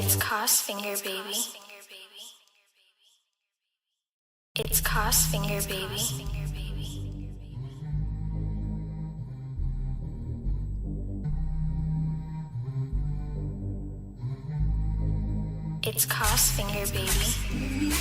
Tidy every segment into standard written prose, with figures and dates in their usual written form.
It's Cos Finger Baby. It's Cos Finger Baby. It's Cos Finger Baby.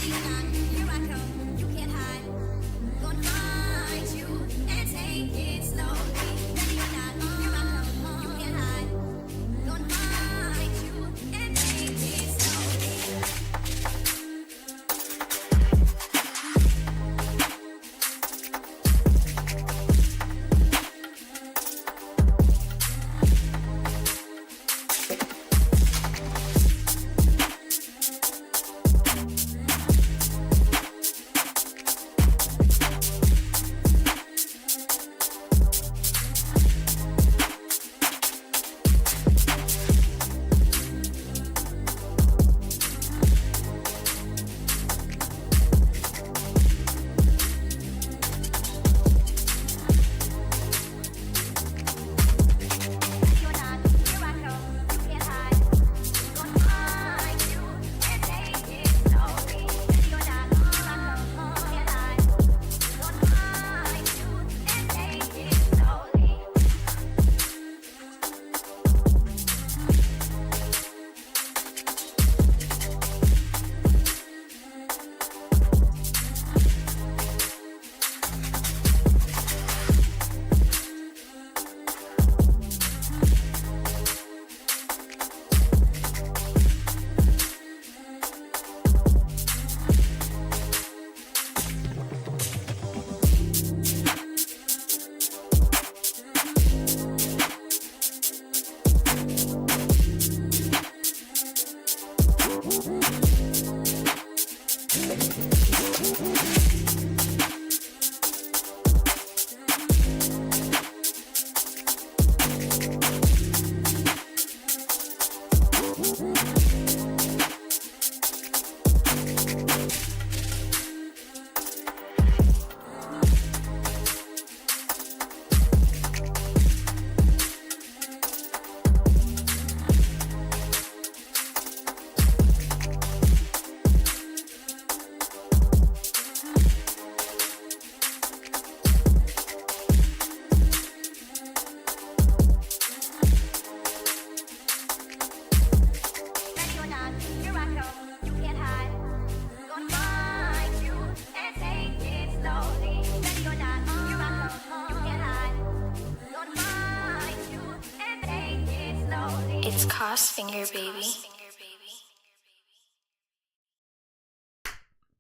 It's Cos Finger Baby.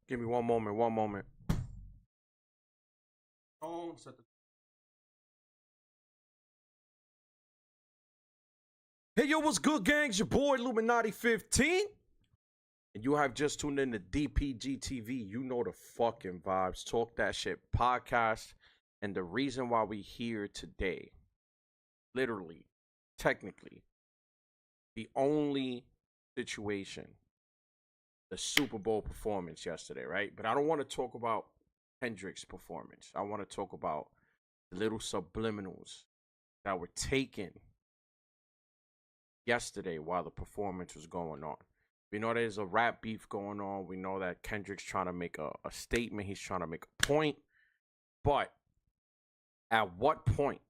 Give me one moment. Oh, set the... Hey, yo, what's good, gangs? Your boy, Luminati15. And you have just tuned in to DPG TV. You know the fucking vibes. Talk That Shit podcast. And the reason why we here today, literally, technically, the only situation, the Super Bowl performance yesterday, right? But I don't want to talk about Kendrick's performance. I want to talk about the little subliminals that were taken yesterday while the performance was going on. We know there's a rap beef going on. We know that Kendrick's trying to make a statement. He's trying to make a point. But at what point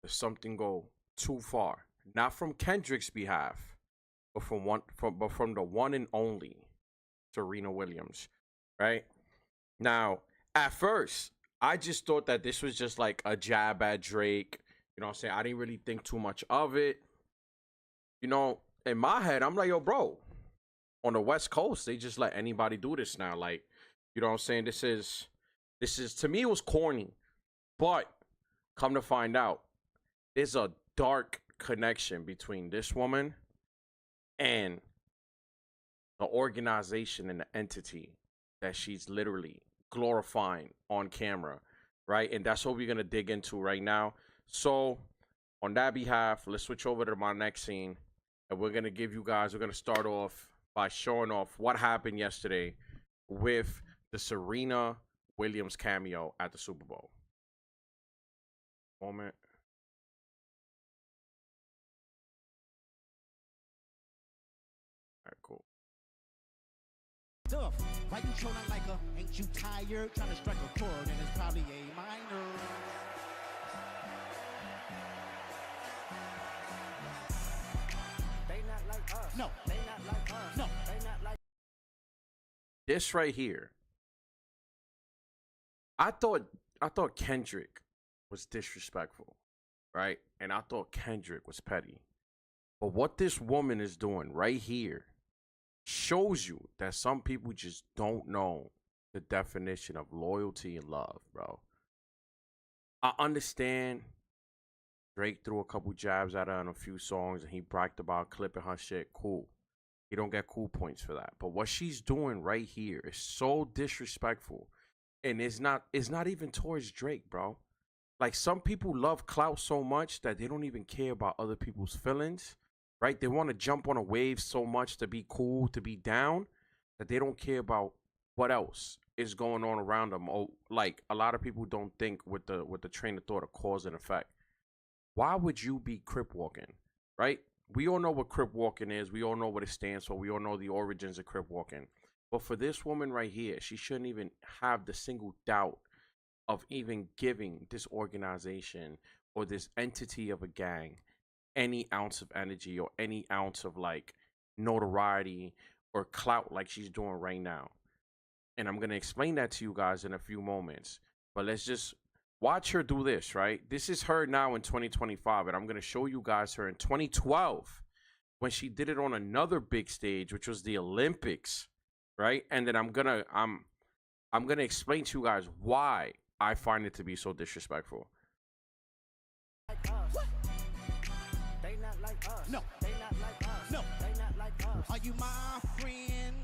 does something go too far? Not from Kendrick's behalf, but from the one and only Serena Williams, right? Now, at first, I just thought that this was just like a jab at Drake. You know what I'm saying? I didn't really think too much of it. You know, in my head, I'm like, yo, bro, on the West Coast, they just let anybody do this now. Like, you know what I'm saying? This is, to me, it was corny. But come to find out, there's a dark connection between this woman and the organization and the entity that she's literally glorifying on camera, right? And that's what we're going to dig into right now. So on that behalf, let's switch over to my next scene. And we're going to start off by showing off what happened yesterday with the Serena Williams cameo at the Super Bowl. Moment. All right, Stuff. Why you trolling like a, ain't you tired? Trying to strike a chord and it's probably a minor. They not like us. No. They not like us. No. They not like. This right here. I thought Kendrick was disrespectful, right? And I thought Kendrick was petty. But what this woman is doing right here shows you that some people just don't know the definition of loyalty and love, bro. I understand Drake threw a couple jabs at her on a few songs and he bragged about clipping her shit. Cool. You don't get cool points for that. But what she's doing right here is so disrespectful. And it's not even towards Drake, bro. Like, some people love clout so much that they don't even care about other people's feelings, right? They want to jump on a wave so much to be cool, to be down, that they don't care about what else is going on around them. Oh, like, a lot of people don't think with the train of thought of cause and effect. Why would you be Crip walking, right? We all know what Crip walking is. We all know what it stands for. We all know the origins of Crip walking. But for this woman right here, she shouldn't even have the single doubt of even giving this organization or this entity of a gang any ounce of energy or any ounce of like notoriety or clout like she's doing right now. And I'm going to explain that to you guys in a few moments. But let's just watch her do this, right? This is her now in 2025. And I'm going to show you guys her in 2012 when she did it on another big stage, which was the Olympics. Right, and then I'm gonna explain to you guys why I find it to be so disrespectful. Like us. They not like us. No. They not like us. No. They not like us. Are you my friend?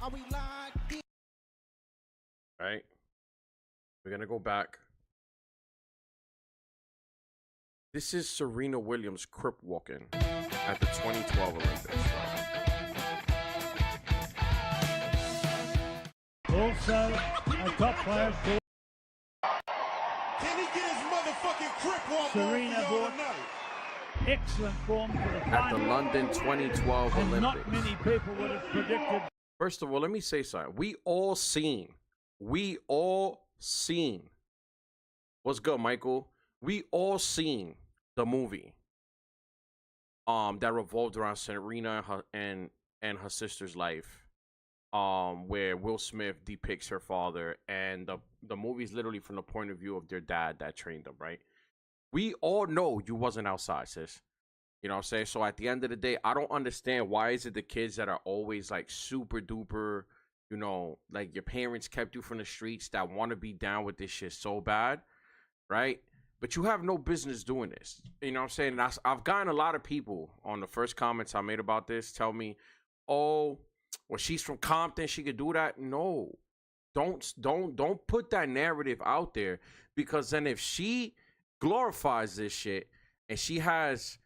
Are we locked in? Right, we're gonna go back. This is Serena Williams Crip walking at the 2012 Olympics. Right? Also, a top player for Can he get his motherfucking Crip walk Serena on brought tonight? excellent form for the At the final. London 2012 And Olympics. not many people would have predicted. First of all, let me say something. We all seen. What's good, Michael? We all seen the movie that revolved around Serena and her sister's life. Where Will Smith depicts her father, and the movie's literally from the point of view of their dad that trained them, right? We all know you wasn't outside, sis. You know what I'm saying? So at the end of the day, I don't understand why is it the kids that are always like super duper, you know, like your parents kept you from the streets that want to be down with this shit so bad, right? But you have no business doing this. You know what I'm saying? And I've gotten a lot of people on the first comments I made about this tell me, oh, well, she's from Compton, she could do that. No, don't put that narrative out there, because then if she glorifies this shit and she has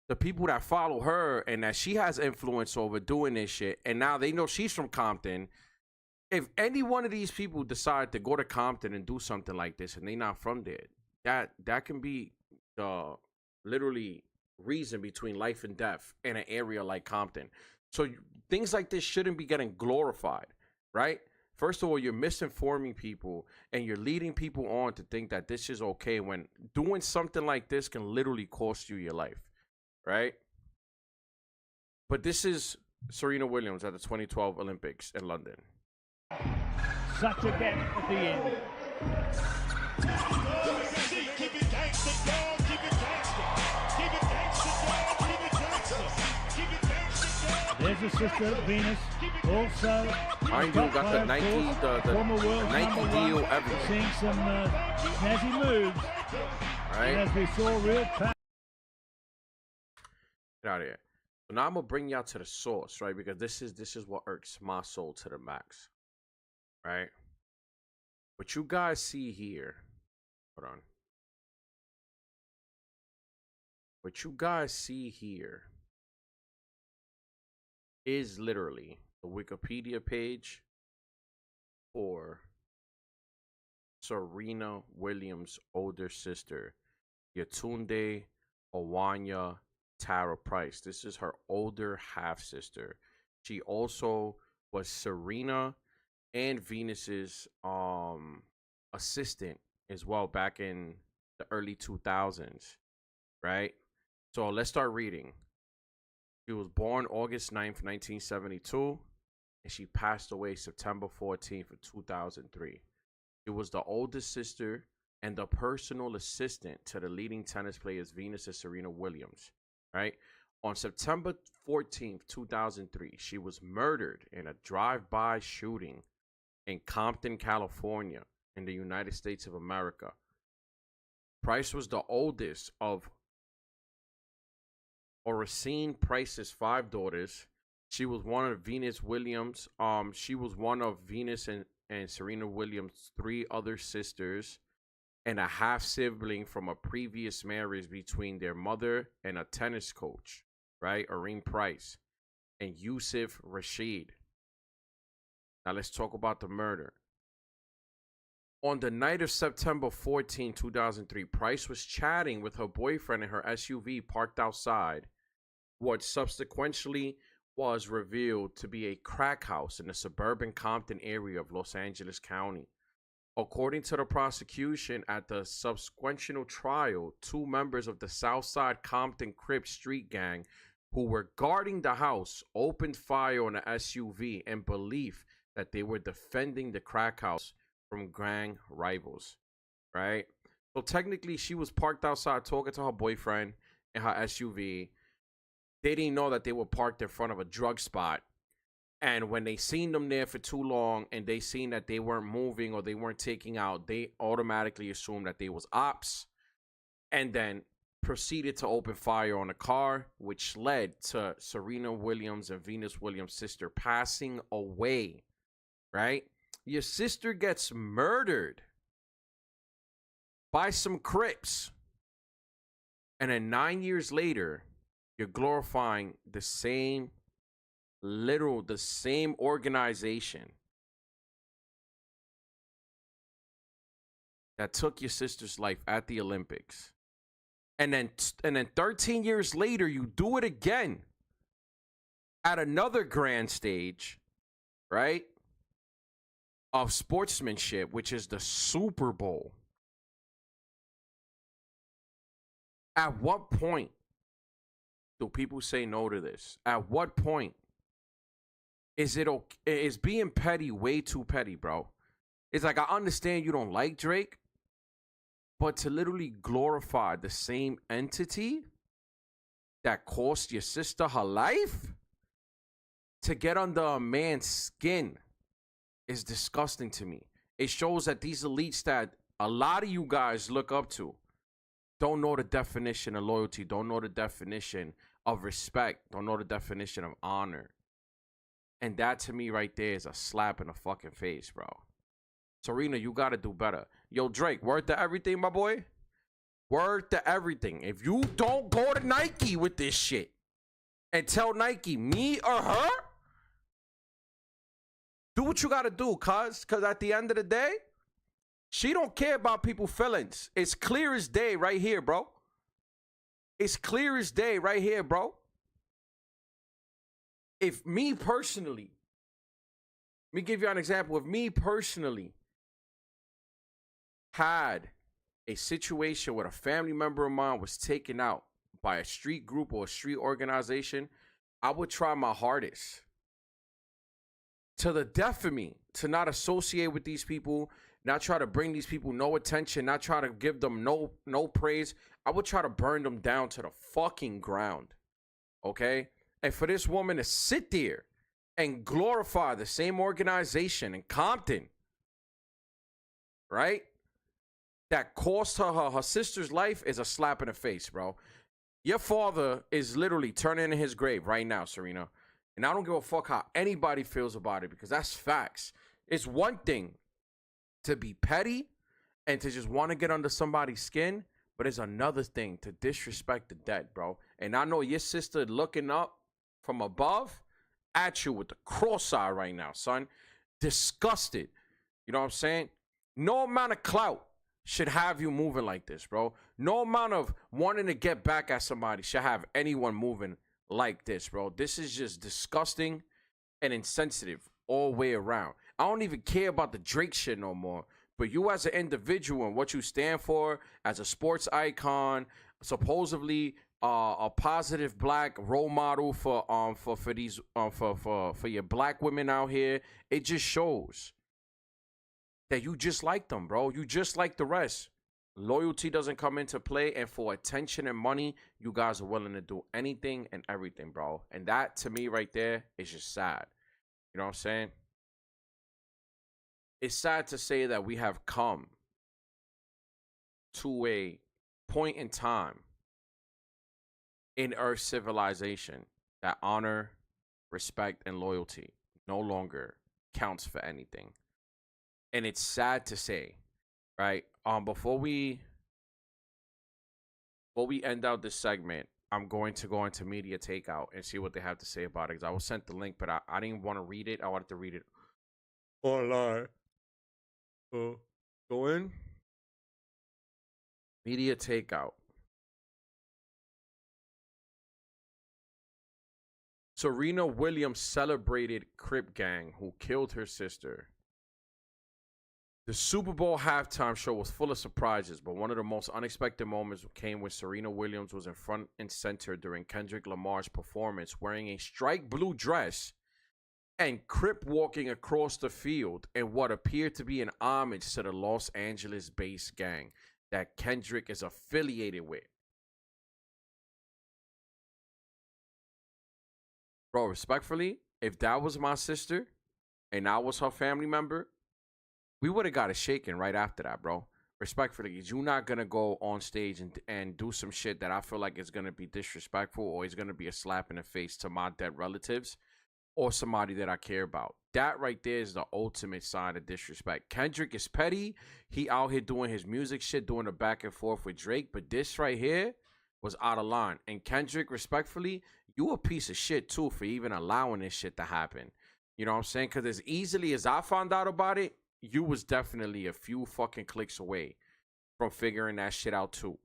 the people that follow her and that she has influence over doing this shit, and now they know she's from Compton, if any one of these people decide to go to Compton and do something like this and they not from there, that can be the literally reason between life and death in an area like Compton. So things like this shouldn't be getting glorified, right? First of all, you're misinforming people and you're leading people on to think that this is okay when doing something like this can literally cost you your life, right? But this is Serena Williams at the 2012 Olympics in London. Such a gap at the end. Keep it gangsta, dog. Keep it gangsta. Keep it gangsta, dog. Keep it gangsta. Keep it gangsta, dog. There's a sister Venus. Also, Mind you, got the Nike, the former world Nike number deal, one, everything. seeing some snazzy moves. Right? As we saw, real power. Get out of here. So now I'm gonna bring y'all to the source, right? Because this is what irks my soul to the max, right? What you guys see here, hold on. What you guys see here is literally the Wikipedia page for Serena Williams' older sister, Yetunde Owanya Tara Price. This is her older half sister. She also was Serena and Venus's assistant as well back in the early 2000s, right? So let's start reading. She was born August 9th, 1972, and she passed away September 14th of 2003. She was the oldest sister and the personal assistant to the leading tennis players Venus and Serena Williams, right? On September 14th, 2003, she was murdered in a drive-by shooting in Compton, California, in the United States of America. Price was the oldest of Oracene Price's 5 daughters. She was one of Venus Williams. She was one of Venus and Serena Williams' 3 other sisters, and a half sibling from a previous marriage between their mother and a tennis coach, right? Oracene Price and Yusuf Rashid. Now let's talk about the murder. On the night of September 14, 2003, Price was chatting with her boyfriend in her SUV parked outside what subsequently was revealed to be a crack house in the suburban Compton area of Los Angeles County. According to the prosecution, at the subsequent trial, 2 members of the Southside Compton Crip street gang who were guarding the house opened fire on the SUV in belief that they were defending the crack house from gang rivals, right? So technically, she was parked outside talking to her boyfriend in her SUV. They didn't know that they were parked in front of a drug spot. And when they seen them there for too long and they seen that they weren't moving or they weren't taking out, they automatically assumed that they was ops and then proceeded to open fire on the car, which led to Serena Williams and Venus Williams' sister passing away, right? Your sister gets murdered by some Crips. And then 9 years later, you're glorifying the same organization that took your sister's life at the Olympics. And then 13 years later, you do it again at another grand stage, right? Of sportsmanship, which is the Super Bowl. At what point do people say no to this? At what point is it okay? Is being petty way too petty, bro? It's like, I understand you don't like Drake, but to literally glorify the same entity that cost your sister her life to get under a man's skin is disgusting to me. It shows that these elites that a lot of you guys look up to don't know the definition of loyalty, don't know the definition of respect, don't know the definition of honor. And that to me right there is a slap in the fucking face, bro. Serena, you gotta do better. Yo, Drake, word to everything, my boy. Word to everything. If you don't go to Nike with this shit and tell Nike, me or her, do what you gotta do, cuz at the end of the day, she don't care about people's feelings. It's clear as day right here, bro. It's clear as day right here, bro. If me personally, let me give you an example. If me personally had a situation where a family member of mine was taken out by a street group or a street organization, I would try my hardest to the death of me to not associate with these people, not try to bring these people no attention, not try to give them no praise. I would try to burn them down to the fucking ground, okay? And for this woman to sit there and glorify the same organization in Compton, right, that cost her sister's life is a slap in the face, bro. Your father is literally turning in his grave right now, Serena. And I don't give a fuck how anybody feels about it, because that's facts. It's one thing to be petty and to just want to get under somebody's skin, but it's another thing to disrespect the dead, bro. And I know your sister looking up from above at you with the cross eye right now, son. Disgusted. You know what I'm saying? No amount of clout should have you moving like this, bro. No amount of wanting to get back at somebody should have anyone moving like this, bro. This is just disgusting and insensitive all the way around. I don't even care about the Drake shit no more. But you as an individual and what you stand for as a sports icon, supposedly a positive black role model for these for your black women out here, it just shows that you just like them, bro. You just like the rest. Loyalty doesn't come into play, and for attention and money, you guys are willing to do anything and everything, bro. And that, to me, right there, is just sad. You know what I'm saying? It's sad to say that we have come to a point in time in Earth civilization that honor, respect, and loyalty no longer counts for anything. And it's sad to say, right? Before we end out this segment, I'm going to go into Media Takeout and see what they have to say about it. Because I was sent the link, but I didn't want to read it. I wanted to read it online. Go in. Media Takeout. Serena Williams celebrated Crip gang who killed her sister. The Super Bowl halftime show was full of surprises, but one of the most unexpected moments came when Serena Williams was in front and center during Kendrick Lamar's performance, wearing a strike blue dress and Crip walking across the field in what appeared to be an homage to the Los Angeles-based gang that Kendrick is affiliated with. Bro, respectfully, if that was my sister and I was her family member, we would have got it shaken right after that, bro. Respectfully, you're not going to go on stage and do some shit that I feel like is going to be disrespectful or is going to be a slap in the face to my dead relatives or somebody that I care about. That right there is the ultimate sign of disrespect. Kendrick is petty. He out here doing his music shit, doing a back and forth with Drake. But this right here was out of line. And Kendrick, respectfully, you a piece of shit too for even allowing this shit to happen. You know what I'm saying? Because as easily as I found out about it, you was definitely a few fucking clicks away from figuring that shit out too.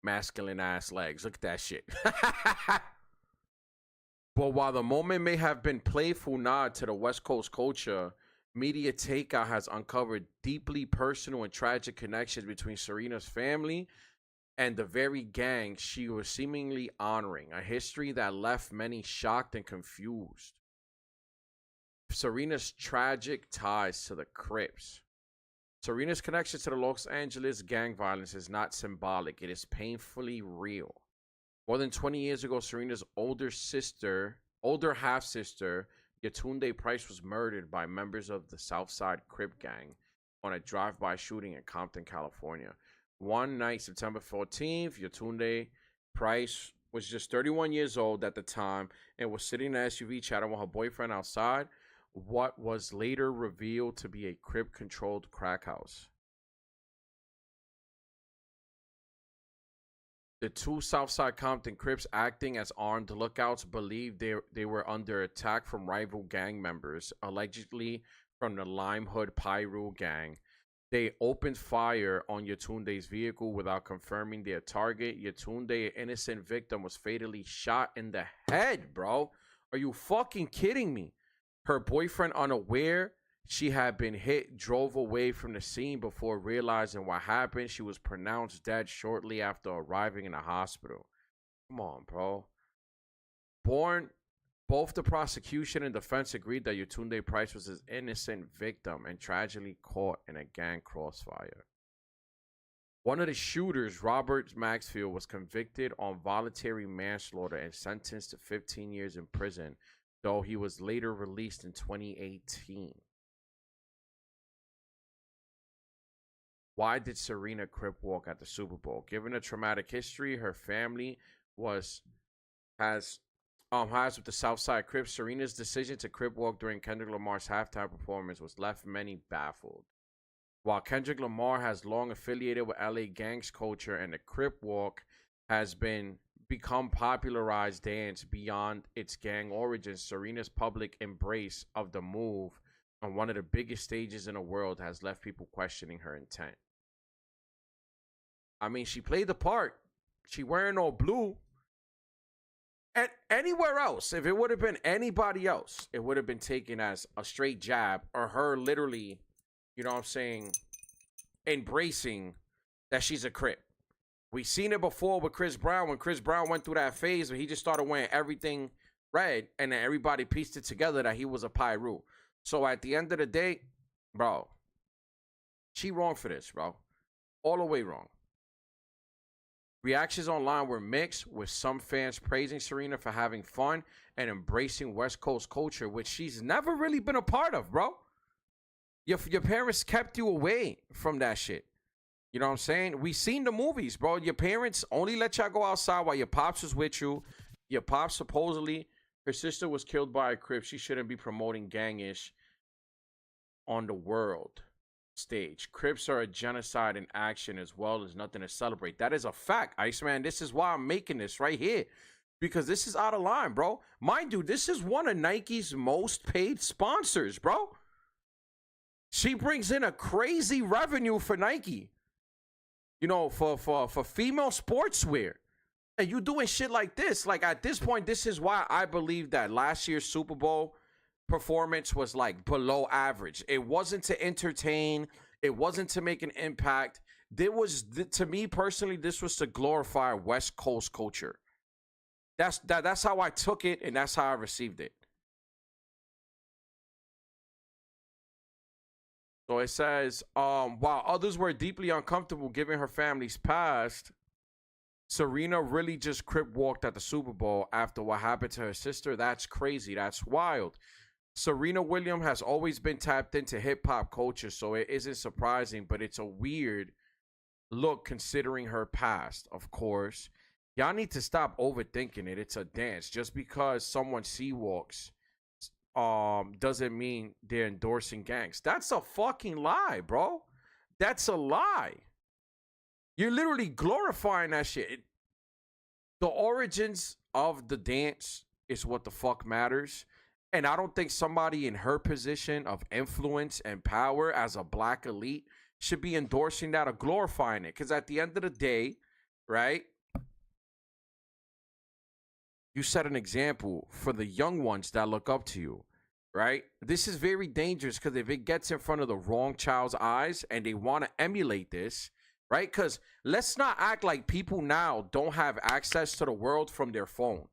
Masculine ass legs. Look at that shit. But while the moment may have been playful nod to the West Coast culture, Media Takeout has uncovered deeply personal and tragic connections between Serena's family and the very gang she was seemingly honoring, a history that left many shocked and confused. Serena's tragic ties to the Crips. Serena's connection to the Los Angeles gang violence is not symbolic. It is painfully real. More than 20 years ago, Serena's older half-sister, Yetunde Price, was murdered by members of the Southside Crip gang on a drive-by shooting in Compton, California. One night, September 14th, Yetunde Price was just 31 years old at the time and was sitting in an SUV chatting with her boyfriend outside what was later revealed to be a Crip-controlled crack house. The two Southside Compton Crips, acting as armed lookouts, believed they were under attack from rival gang members, allegedly from the Lime Hood Pyru gang. They opened fire on Yetunde's vehicle without confirming their target. Yetunde, an innocent victim, was fatally shot in the head, bro. Are you fucking kidding me? Her boyfriend, unaware she had been hit, drove away from the scene before realizing what happened. She was pronounced dead shortly after arriving in the hospital. Come on, bro. Both the prosecution and defense agreed that Yetunde Price was an innocent victim and tragically caught in a gang crossfire. One of the shooters, Robert Maxfield, was convicted on voluntary manslaughter and sentenced to 15 years in prison, though he was later released in 2018. Why did Serena Crip walk at the Super Bowl? Given a traumatic history her family has with the Southside Crips, Serena's decision to Crip walk during Kendrick Lamar's halftime performance was left many baffled. While Kendrick Lamar has long affiliated with LA gangs culture and the Crip walk has become popularized dance beyond its gang origins, Serena's public embrace of the move on one of the biggest stages in the world has left people questioning her intent. I mean, she played the part. She wearing all blue. And anywhere else, if it would have been anybody else, it would have been taken as a straight jab or her literally, you know what I'm saying, embracing that she's a Crip. We seen it before with Chris Brown when Chris Brown went through that phase where he just started wearing everything red and then everybody pieced it together that he was a Pyru. So at the end of the day, bro, she wrong for this, bro. All the way wrong. Reactions online were mixed, with some fans praising Serena for having fun and embracing West Coast culture, which she's never really been a part of, bro. Your parents kept you away from that shit. You know what I'm saying? We seen the movies, bro. Your parents only let y'all go outside while your pops was with you. Your pops supposedly, her sister was killed by a Crip. She shouldn't be promoting gangish on the world stage. Crips are a genocide in action as well as nothing to celebrate. That is a fact, Iceman. This is why I'm making this right here. Because this is out of line, bro. Mind you, this is one of Nike's most paid sponsors, bro. She brings in a crazy revenue for Nike. You know, for female sportswear. And you doing shit like this. Like, at this point, this is why I believe that last year's Super Bowl performance was, like, below average. It wasn't to entertain. It wasn't to make an impact. To me, personally, this was to glorify West Coast culture. That's how I took it, and that's how I received it. So it says, while others were deeply uncomfortable given her family's past, Serena really just Crip walked at the Super Bowl after what happened to her sister. That's crazy. That's wild. Serena Williams has always been tapped into hip-hop culture, so it isn't surprising, but it's a weird look considering her past, of course. Y'all need to stop overthinking it. It's a dance. Just because someone C-walks doesn't mean they're endorsing gangs. That's a fucking lie, bro. That's a lie. You're literally glorifying that shit. The origins of the dance is what the fuck matters. And I don't think somebody in her position of influence and power as a black elite should be endorsing that or glorifying it. Because at the end of the day, right, you set an example for the young ones that look up to you, right? This is very dangerous because if it gets in front of the wrong child's eyes and they want to emulate this, right? Because let's not act like people now don't have access to the world from their phone,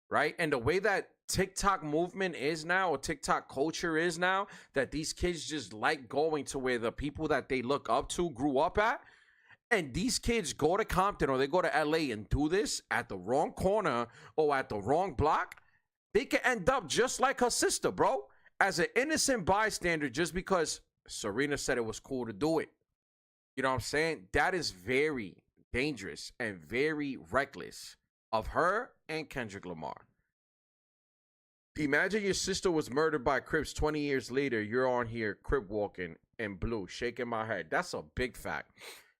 right? And the way that TikTok movement is now, or TikTok culture is now, that these kids just like going to where the people that they look up to grew up at. And these kids go to Compton or they go to LA and do this at the wrong corner or at the wrong block, they can end up just like her sister, bro, as an innocent bystander just because Serena said it was cool to do it. You know what I'm saying? That is very dangerous and very reckless of her and Kendrick Lamar. Imagine your sister was murdered by Crips 20 years later. You're on here Crip walking in blue, shaking my head. That's a big fact.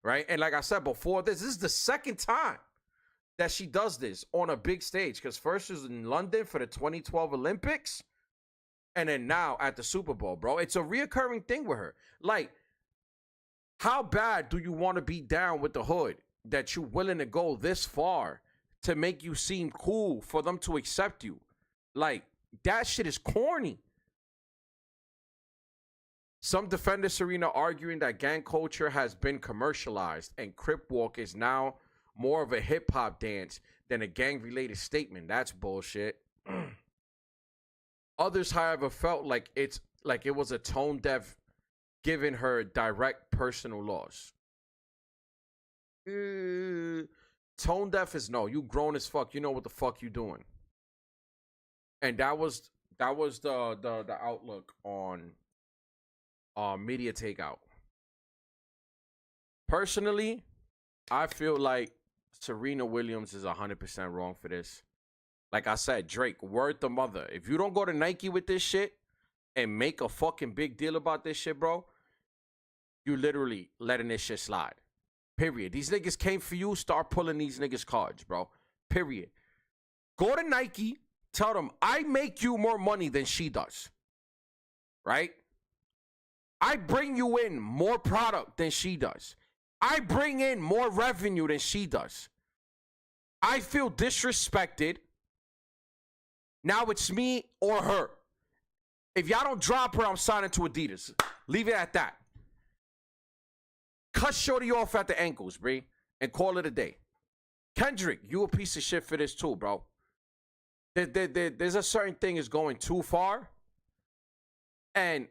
Right? And like I said before, this is the second time that she does this on a big stage. Because first was in London for the 2012 Olympics. And then now at the Super Bowl, bro. It's a reoccurring thing with her. Like, how bad do you want to be down with the hood that you're willing to go this far to make you seem cool for them to accept you? Like, that shit is corny. Some defended Serena, arguing that gang culture has been commercialized and Crip walk is now more of a hip-hop dance than a gang-related statement. That's bullshit. Others, however, felt like it was a tone deaf given her direct personal loss. Tone deaf is no. You grown as fuck. You know what the fuck you doing. And that was the outlook on media takeout. Personally, I feel like Serena Williams is 100% wrong for this. Like I said, Drake, word the mother. If you don't go to Nike with this shit and make a fucking big deal about this shit, bro, you literally letting this shit slide. Period. These niggas came for you. Start pulling these niggas cards, bro. Period. Go to Nike. Tell them, I make you more money than she does. Right? I bring you in more product than she does. I bring in more revenue than she does. I feel disrespected Now it's me or her. If y'all don't drop her, I'm signing to Adidas. Leave it at that. Cut Shorty off at the ankles, Bree, and call it a day. Kendrick, you a piece of shit for this too, bro. There's a certain thing is going too far. And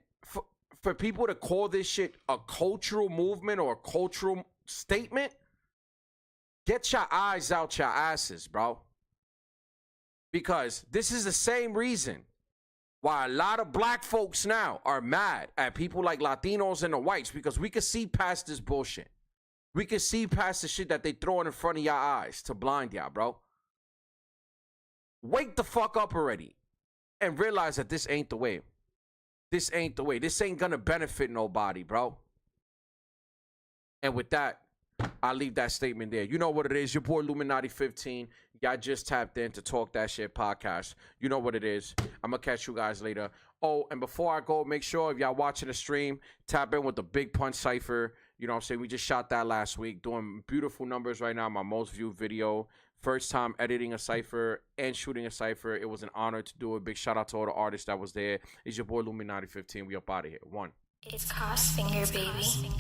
for people to call this shit a cultural movement or a cultural statement, get your eyes out your asses, bro. Because this is the same reason why a lot of black folks now are mad at people like Latinos and the whites, because we can see past this bullshit. We can see past the shit that they throwing in front of your eyes to blind y'all, bro. Wake the fuck up already and realize that this ain't the way. This ain't the way. This ain't gonna benefit nobody, bro. And with that, I'll leave that statement there. You know what it is. Your boy Luminati15. Y'all just tapped in to Talk That Shit podcast. You know what it is. I'm going to catch you guys later. Oh, and before I go, make sure if y'all watching the stream, tap in with the Big Punch Cypher. You know what I'm saying? We just shot that last week. Doing beautiful numbers right now. My most viewed video. First time editing a cypher and shooting a cypher. It was an honor to do it. Big shout out to all the artists that was there. It's your boy Luminati15. We up out of here. One. It's Cos Finger Baby.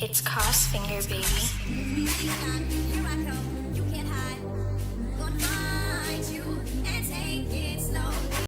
It's Cos Finger Baby.